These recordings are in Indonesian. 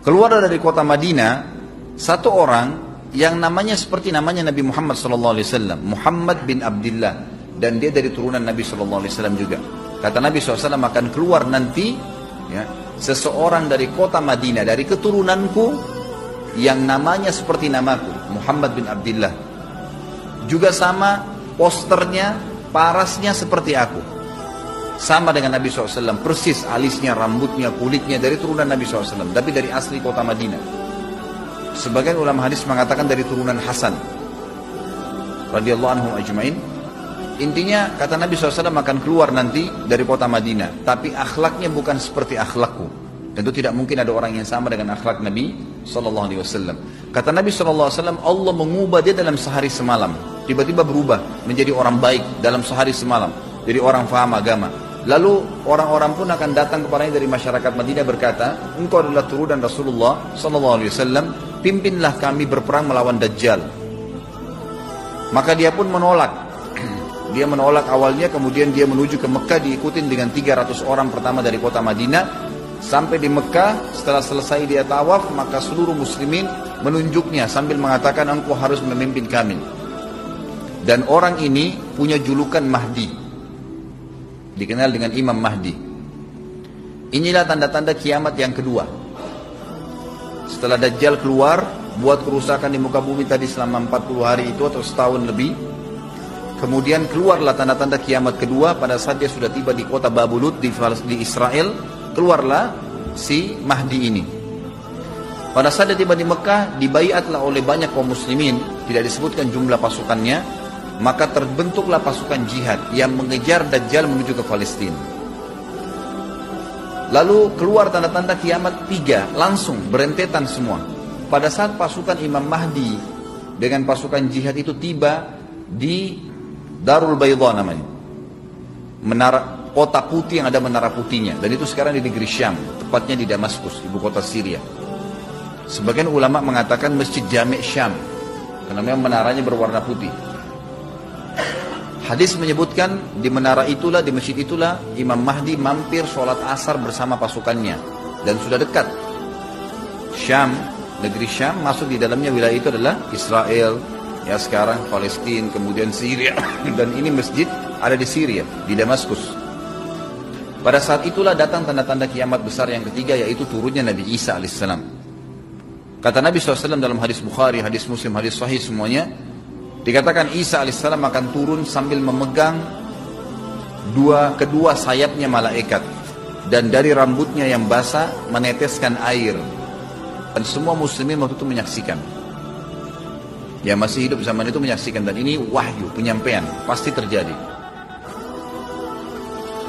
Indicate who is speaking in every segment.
Speaker 1: Keluar dari kota Madinah satu orang yang namanya seperti namanya Nabi Muhammad SAW, Muhammad bin Abdullah, dan dia dari turunan Nabi SAW juga. Kata Nabi SAW akan keluar nanti ya, seseorang dari kota Madinah, dari keturunanku, yang namanya seperti namaku, Muhammad bin Abdullah. Juga sama posternya, parasnya seperti aku. Sama dengan Nabi SAW, persis alisnya, rambutnya, kulitnya dari turunan Nabi SAW, tapi dari asli kota Madinah. Sebagian ulama hadis mengatakan dari turunan Hasan radhiyallahu anhum ajmain. Intinya kata Nabi SAW akan keluar nanti dari kota Madinah, tapi akhlaknya bukan seperti akhlakku. Tentu tidak mungkin ada orang yang sama dengan akhlak Nabi SAW. Kata Nabi SAW, Allah mengubah dia dalam sehari semalam. Tiba-tiba berubah menjadi orang baik dalam sehari semalam, jadi orang faham agama. Lalu orang-orang pun akan datang kepadanya dari masyarakat Madinah berkata, engkau adalah turunan Rasulullah SAW, pimpinlah kami berperang melawan Dajjal. Maka dia pun menolak. Dia menolak awalnya, kemudian dia menuju ke Mekah diikutin dengan 300 orang pertama dari kota Madinah. Sampai di Mekah, setelah selesai dia tawaf, maka seluruh muslimin menunjuknya sambil mengatakan, engkau harus memimpin kami. Dan orang ini punya julukan Mahdi, dikenal dengan Imam Mahdi. Inilah tanda-tanda kiamat yang kedua. Setelah Dajjal keluar, buat kerusakan di muka bumi tadi selama 40 hari itu atau setahun lebih. Kemudian keluarlah tanda-tanda kiamat kedua pada saat dia sudah tiba di kota Babulut di Israel. Keluarlah si Mahdi ini. Pada saat dia tiba di Mekah, dibaiatlah oleh banyak kaum muslimin, tidak disebutkan jumlah pasukannya, maka terbentuklah pasukan jihad yang mengejar Dajjal menuju ke Palestina. Lalu keluar tanda-tanda kiamat 3, langsung berentetan semua. Pada saat pasukan Imam Mahdi dengan pasukan jihad itu tiba di Darul Bayda namanya, menara kota putih yang ada menara putihnya, dan itu sekarang di negeri Syam, tepatnya di Damaskus, ibu kota Syria. Sebagian ulama mengatakan Masjid Jami' Syam, karena memang menaranya berwarna putih. Hadis menyebutkan di menara itulah, di masjid itulah Imam Mahdi mampir sholat asar bersama pasukannya, dan sudah dekat. Syam, negeri Syam, masuk di dalamnya wilayah itu adalah Israel, ya sekarang Palestina, kemudian Syria, dan ini masjid ada di Syria, di Damaskus. Pada saat itulah datang tanda-tanda kiamat besar yang ketiga, yaitu turunnya Nabi Isa alaihissalam. Kata Nabi SAW dalam hadis Bukhari, hadis Muslim, hadis Sahih semuanya, dikatakan Isa alaihissalam akan turun sambil memegang kedua sayapnya malaikat, dan dari rambutnya yang basah meneteskan air. Dan semua muslimin waktu itu menyaksikan, yang masih hidup zaman itu menyaksikan, dan ini wahyu, penyampaian, pasti terjadi.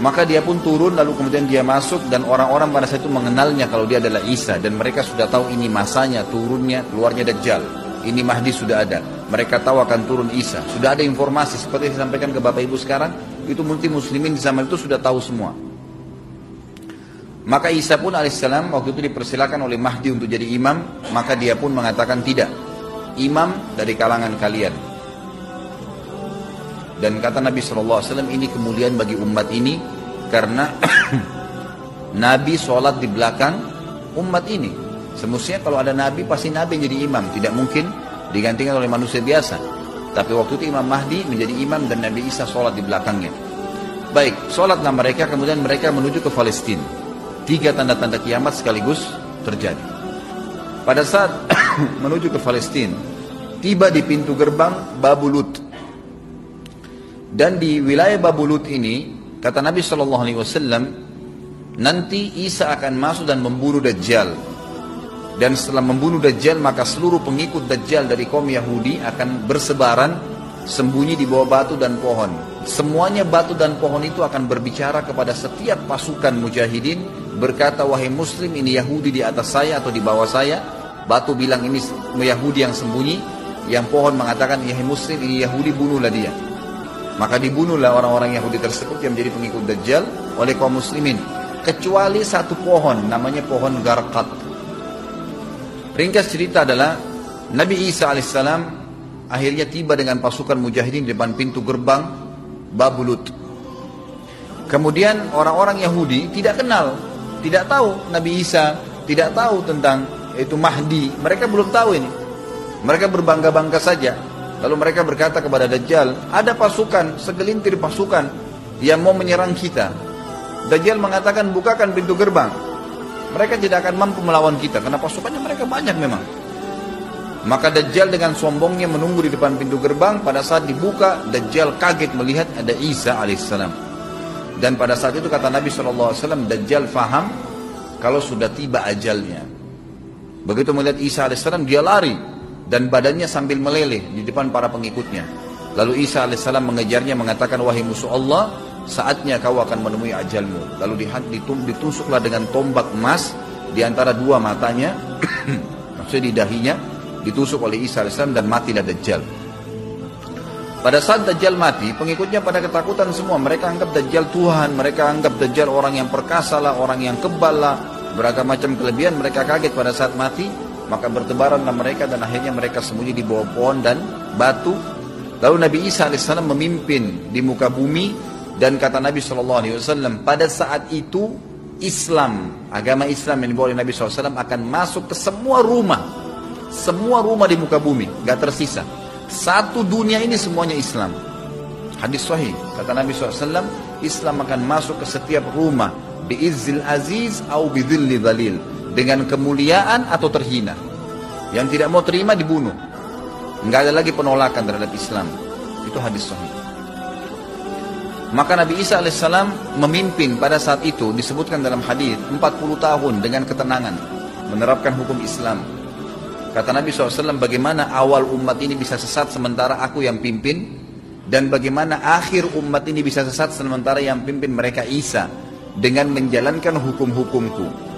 Speaker 1: Maka dia pun turun, lalu kemudian dia masuk, dan orang-orang pada saat itu mengenalnya kalau dia adalah Isa, dan mereka sudah tahu ini masanya turunnya, keluarnya Dajjal, ini Mahdi sudah ada, mereka tahu akan turun Isa, sudah ada informasi seperti yang disampaikan ke Bapak Ibu sekarang, itu multi muslimin di zaman itu sudah tahu semua. Maka Isa pun alaihissalam waktu itu dipersilakan oleh Mahdi untuk jadi imam, maka dia pun mengatakan tidak, imam dari kalangan kalian. Dan kata Nabi SAW, ini kemuliaan bagi umat ini, karena Nabi sholat di belakang umat ini. Semestinya kalau ada Nabi, pasti Nabi yang jadi imam, tidak mungkin digantikan oleh manusia biasa. Tapi waktu itu Imam Mahdi menjadi imam dan Nabi Isa sholat di belakangnya. Baik, sholatlah mereka, kemudian mereka menuju ke Palestina. 3 tanda-tanda kiamat sekaligus terjadi. Pada saat menuju ke Palestina, tiba di pintu gerbang Babulut. Dan di wilayah Babulut ini, kata Nabi SAW, nanti Isa akan masuk dan membunuh Dajjal. Dan setelah membunuh Dajjal, maka seluruh pengikut Dajjal dari kaum Yahudi akan bersebaran sembunyi di bawah batu dan pohon. Semuanya batu dan pohon itu akan berbicara kepada setiap pasukan mujahidin, berkata, wahai muslim, ini Yahudi di atas saya atau di bawah saya. Batu bilang ini Yahudi yang sembunyi, yang pohon mengatakan, wahai muslim, ini Yahudi, bunuhlah dia. Maka dibunuhlah orang-orang Yahudi tersebut yang menjadi pengikut Dajjal oleh kaum muslimin, kecuali satu pohon, namanya pohon Garqat. Ringkas cerita adalah Nabi Isa alaihissalam akhirnya tiba dengan pasukan mujahidin di depan pintu gerbang Babulut. Kemudian orang-orang Yahudi tidak kenal, tidak tahu Nabi Isa, tidak tahu tentang yaitu Mahdi, mereka belum tahu ini. Mereka berbangga-bangga saja. Lalu mereka berkata kepada Dajjal, ada pasukan, segelintir pasukan yang mau menyerang kita. Dajjal mengatakan, bukakan pintu gerbang. Mereka tidak akan mampu melawan kita, karena pasukannya mereka banyak memang. Maka Dajjal dengan sombongnya menunggu di depan pintu gerbang. Pada saat dibuka, Dajjal kaget melihat ada Isa alaihissalam. Dan pada saat itu kata Nabi SAW, Dajjal faham kalau sudah tiba ajalnya. Begitu melihat Isa alaihissalam, dia lari. Dan badannya sambil meleleh di depan para pengikutnya. Lalu Isa alaihissalam mengejarnya mengatakan, wahai musuh Allah, saatnya kau akan menemui ajalmu. Lalu ditusuklah dengan tombak emas di antara dua matanya, maksudnya di dahinya, ditusuk oleh Isa alaihissalam dan matilah Dajjal. Pada saat Dajjal mati, pengikutnya pada ketakutan semua. Mereka anggap Dajjal Tuhan, mereka anggap Dajjal orang yang perkasa lah, orang yang kebal lah, beragam macam kelebihan. Mereka kaget pada saat mati. Maka bertebaranlah mereka dan akhirnya mereka sembunyi di bawah pohon dan batu. Lalu Nabi Isa AS memimpin di muka bumi. Dan kata Nabi SAW, pada saat itu Islam, agama Islam yang dibawa oleh Nabi SAW akan masuk ke semua rumah. Semua rumah di muka bumi, gak tersisa. Satu dunia ini semuanya Islam. Hadis sahih, kata Nabi SAW, Islam akan masuk ke setiap rumah. Bi'izzil aziz au bidhilli dhalil. Dengan kemuliaan atau terhina. Yang tidak mau terima dibunuh. Enggak ada lagi penolakan terhadap Islam. Itu hadis sahih. Maka Nabi Isa alaihissalam memimpin pada saat itu, disebutkan dalam hadis 40 tahun dengan ketenangan menerapkan hukum Islam. Kata Nabi SAW, bagaimana awal umat ini bisa sesat sementara aku yang pimpin, dan bagaimana akhir umat ini bisa sesat sementara yang pimpin mereka Isa dengan menjalankan hukum-hukumku.